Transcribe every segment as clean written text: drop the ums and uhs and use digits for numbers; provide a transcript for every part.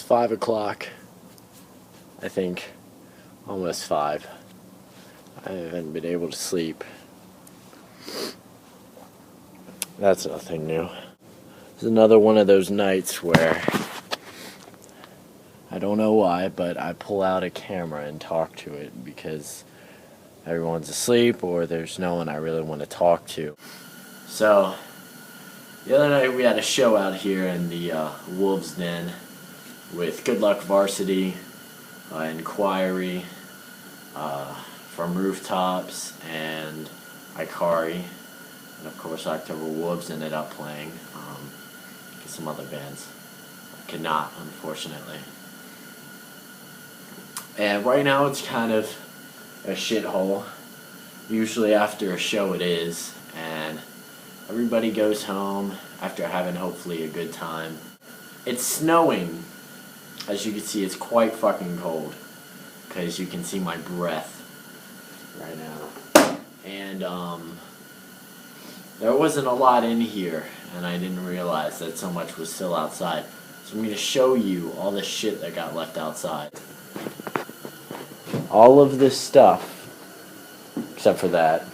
5 o'clock, I think, almost 5. I haven't been able to sleep. That's nothing new. It's another one of those nights where I don't know why, but I pull out a camera and talk to it because everyone's asleep or there's no one I really want to talk to. So, the other night we had a show out here in the Wolves Den with Good Luck Varsity, Inquiry, From Rooftops, and Ikari. And of course October Wolves ended up playing, some other bands. I could not, unfortunately. And right now it's kind of a shithole. Usually after a show it is, and everybody goes home after having hopefully a good time. It's snowing. As you can see, it's quite fucking cold, because you can see my breath right now. And there wasn't a lot in here, and I didn't realize that so much was still outside. So I'm going to show you all the shit that got left outside. All of this stuff, except for that,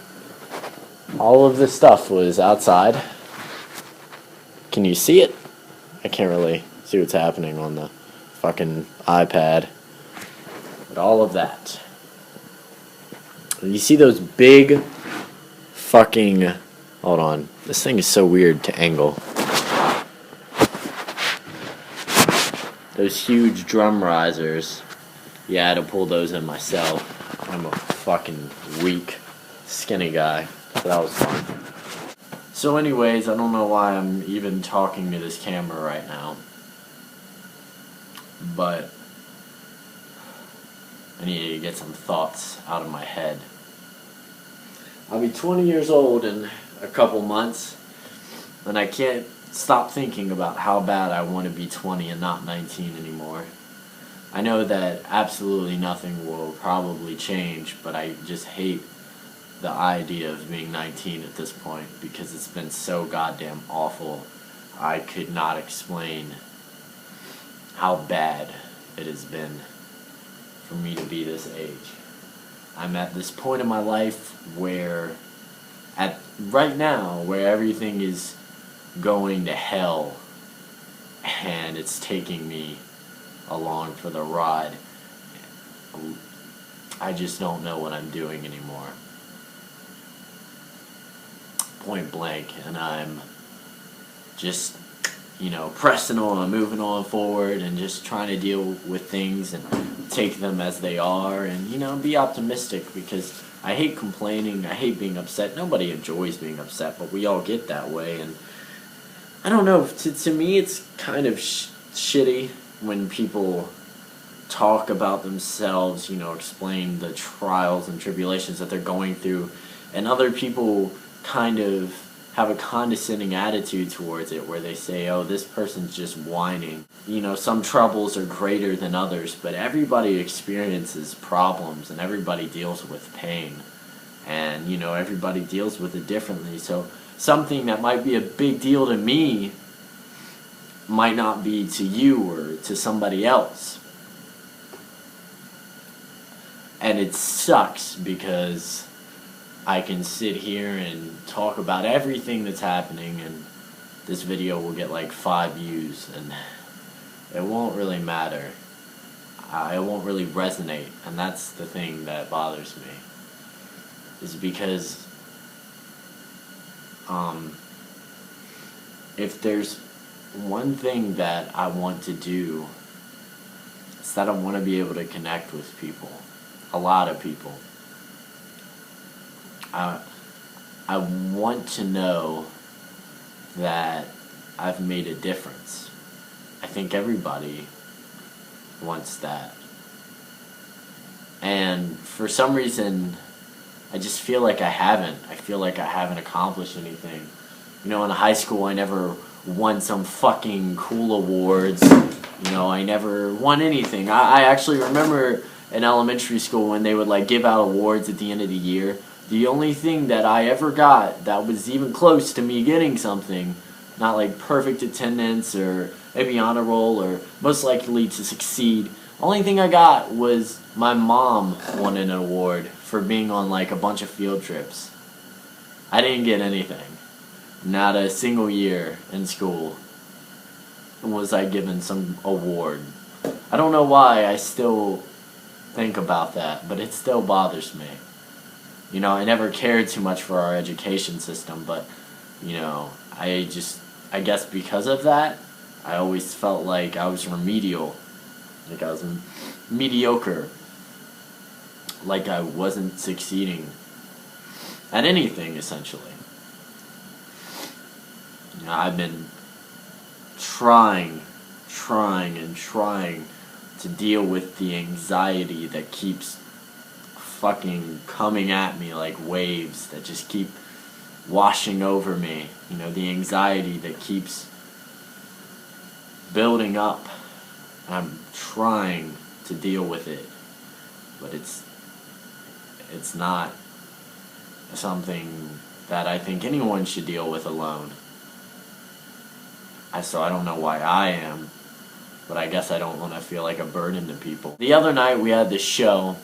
all of this stuff was outside. Can you see it? I can't really see what's happening on the fucking iPad. But all of that. And you see those big fucking... Hold on. This thing is so weird to angle. Those huge drum risers. Yeah, I had to pull those in myself. I'm a fucking weak, skinny guy. So that was fun. So anyways, I don't know why I'm even talking to this camera right now. But I need to get some thoughts out of my head. I'll be 20 years old in a couple months, and I can't stop thinking about how bad I want to be 20 and not 19 anymore. I know that absolutely nothing will probably change, but I just hate the idea of being 19 at this point because it's been so goddamn awful. I could not explain how bad it has been for me to be this age. I'm at this point in my life where, right now, where everything is going to hell and it's taking me along for the ride. I just don't know what I'm doing anymore. Point blank, and I'm just, pressing on, moving on forward, and just trying to deal with things and take them as they are, and, be optimistic, because I hate complaining, I hate being upset. Nobody enjoys being upset, but we all get that way, and I don't know, to me it's kind of shitty when people talk about themselves, explain the trials and tribulations that they're going through, and other people kind of have a condescending attitude towards it where they say, oh, this person's just whining. Some troubles are greater than others, but everybody experiences problems and everybody deals with pain. And, everybody deals with it differently. So something that might be a big deal to me might not be to you or to somebody else. And it sucks because I can sit here and talk about everything that's happening, and this video will get like 5 views, and it won't really matter. It won't really resonate, and that's the thing that bothers me. Is because if there's one thing that I want to do, it's that I want to be able to connect with people. A lot of people. I want to know that I've made a difference. I think everybody wants that. And for some reason, I just feel like I haven't. I feel like I haven't accomplished anything. In high school I never won some fucking cool awards. I never won anything. I actually remember in elementary school when they would give out awards at the end of the year. The only thing that I ever got that was even close to me getting something, not perfect attendance or maybe honor roll, or most likely to succeed. Only thing I got was my mom won an award for being on like a bunch of field trips. I didn't get anything. Not a single year in school was I given some award. I don't know why I still think about that, but it still bothers me. You know, I never cared too much for our education system, but, you know, I guess because of that, I always felt like I was remedial. Like I was mediocre. Like I wasn't succeeding at anything, essentially. You know, I've been trying to deal with the anxiety that keeps fucking coming at me like waves that just keep washing over me. You know, the anxiety that keeps building up. I'm trying to deal with it, but it's not something that I think anyone should deal with alone. So I don't know why I am, but I guess I don't want to feel like a burden to people. The other night we had this show,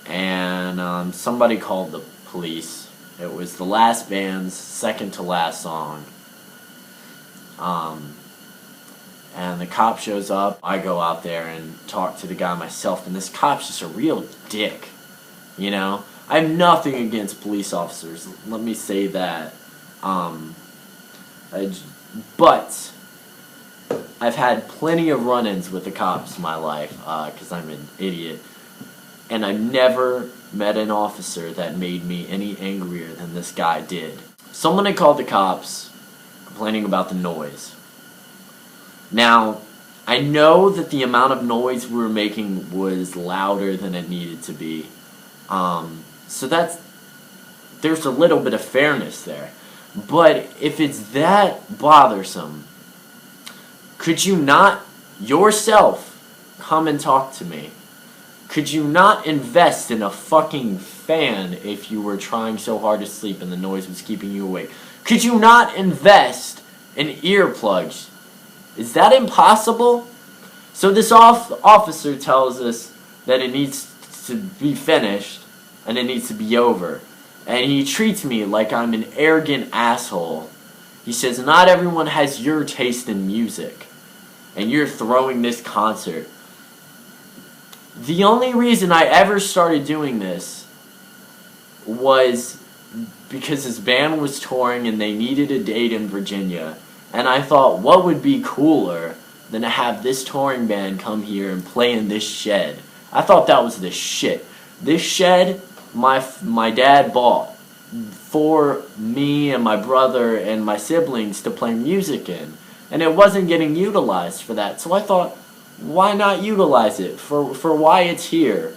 and somebody called the police. It was the last band's second to last song. And the cop shows up. I go out there and talk to the guy myself, and this cop's just a real dick, you know? I have nothing against police officers, let me say that. But I've had plenty of run-ins with the cops in my life, because I'm an idiot. And I never met an officer that made me any angrier than this guy did. Someone had called the cops complaining about the noise. Now, I know that the amount of noise we were making was louder than it needed to be. So there's a little bit of fairness there. But if it's that bothersome, could you not yourself come and talk to me? Could you not invest in a fucking fan if you were trying so hard to sleep and the noise was keeping you awake? Could you not invest in earplugs? Is that impossible? So this officer tells us that it needs to be finished and it needs to be over. And he treats me like I'm an arrogant asshole. He says, not everyone has your taste in music, and you're throwing this concert. The only reason I ever started doing this was because his band was touring and they needed a date in Virginia. And I thought, what would be cooler than to have this touring band come here and play in this shed? I thought that was the shit. This shed, my dad bought for me and my brother and my siblings to play music in. And it wasn't getting utilized for that. So I thought, why not utilize it for why it's here?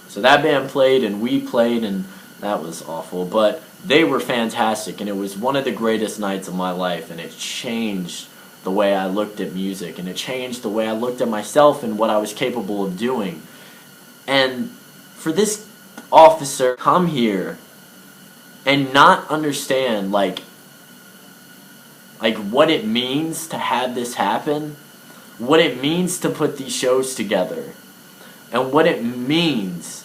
So that band played and we played, and that was awful. But they were fantastic, and it was one of the greatest nights of my life, and it changed the way I looked at music, and it changed the way I looked at myself and what I was capable of doing. And for this officer come here and not understand like what it means to have this happen, what it means to put these shows together, and what it means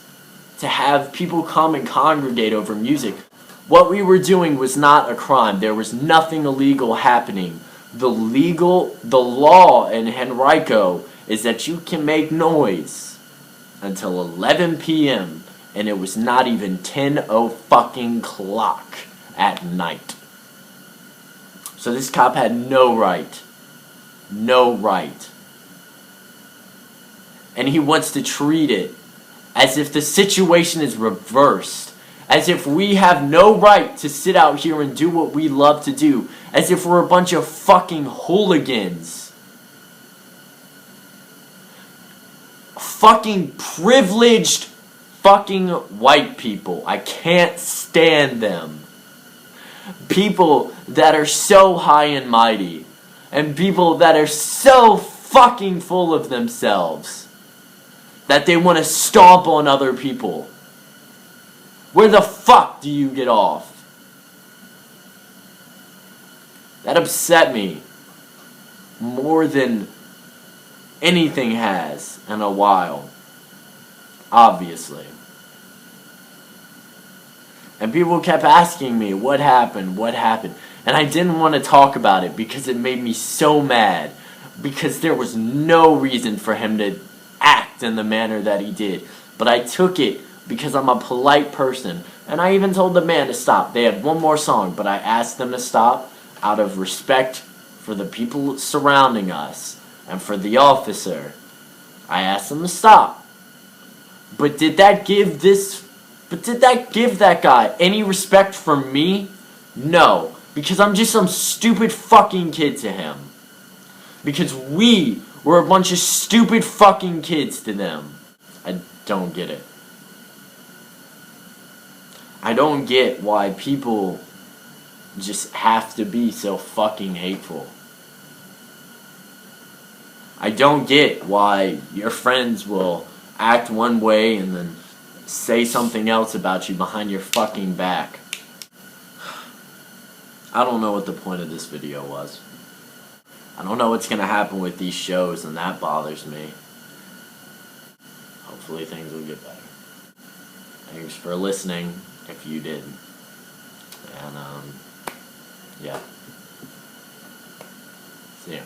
to have people come and congregate over music. What we were doing was not a crime. There was nothing illegal happening. The law in Henrico is that you can make noise until 11 p.m. and it was not even 10:00 at night. So this cop had no right. No right. And he wants to treat it as if the situation is reversed. As if we have no right to sit out here and do what we love to do. As if we're a bunch of fucking hooligans. Fucking privileged fucking white people. I can't stand them. People that are so high and mighty. And people that are so fucking full of themselves that they want to stomp on other people. Where the fuck do you get off? That upset me. more than anything has in a while. Obviously. And people kept asking me, what happened? What happened? And I didn't want to talk about it because it made me so mad. Because there was no reason for him to act in the manner that he did. But I took it because I'm a polite person. And I even told the man to stop. They had one more song, but I asked them to stop out of respect for the people surrounding us and for the officer. I asked them to stop. But did that give that guy any respect from me? No. Because I'm just some stupid fucking kid to him. Because we were a bunch of stupid fucking kids to them. I don't get it. I don't get why people just have to be so fucking hateful. I don't get why your friends will act one way and then say something else about you behind your fucking back. I don't know what the point of this video was. I don't know what's gonna happen with these shows, and that bothers me. Hopefully things will get better. Thanks for listening, if you did. And, yeah. See ya.